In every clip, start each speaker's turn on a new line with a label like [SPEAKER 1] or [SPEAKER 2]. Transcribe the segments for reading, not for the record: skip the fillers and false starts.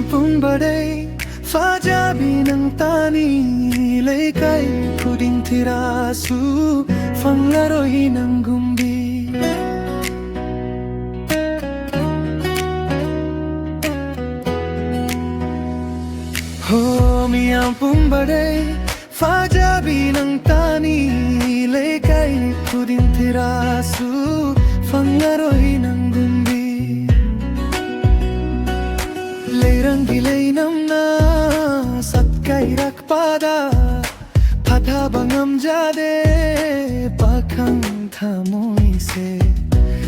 [SPEAKER 1] pong baday Fajabi ng tani Laikay puding tirasu Panglaroy ng gumbi Miyang pong baday Fajabi ng tani Laikay puding tirasu Panglaroy ng gumbi Leirang gilay namna Satkay rakpada Pathabang amjade Pakang thamoy se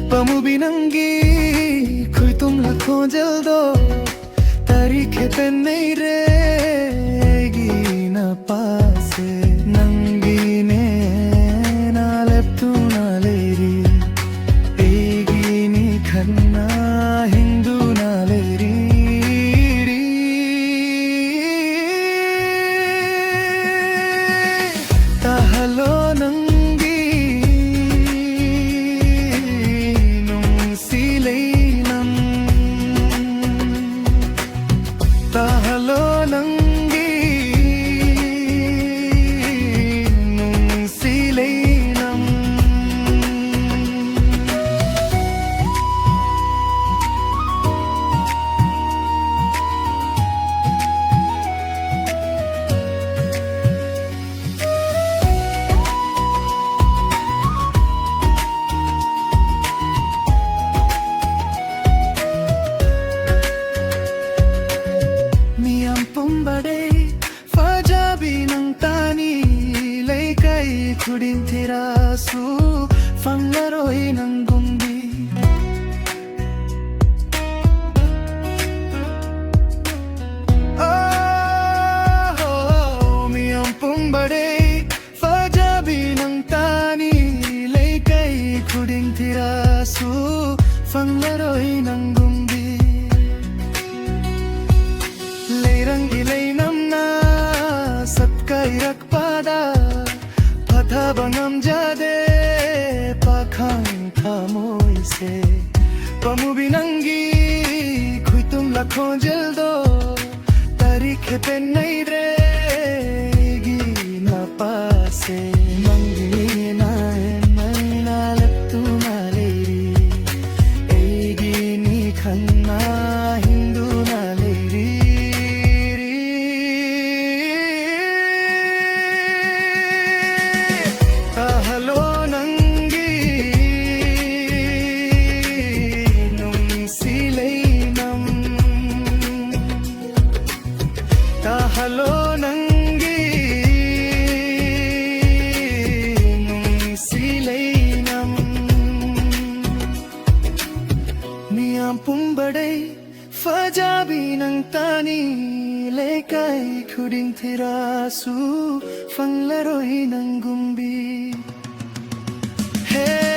[SPEAKER 1] Pamubinangi Kuitum lakho jaldo Tarikhe pe nahi rehegi na paase Nangi ne na leptu na leri Egi ni khanna hindu na leri Tahalo nangi nung silay nam Tahalo nangi nung silay nam Pumbaday Fajabi ng tani Laikay kuding tirasu Panglaroy ng gumbi Miyang pumbaday Fajabi ng tani Laikay kuding tirasu Panglaroy ng gumbi Leirang gilay namna Satkay rakpada Pathabang amjade Pakhang thamoy se Pamubinangi Kuitum lakho jaldo Tarikhe pe nahi rehegi na paase Mangi na na leptu na leri Egi ni khanna hindu na leri Tahalo nangi nung silay nam Tahalo nangi nung silay nam Miyang pumbaday Fajabi ng tani Laikay kuding tirasu Panglaroy ng gumbi Hey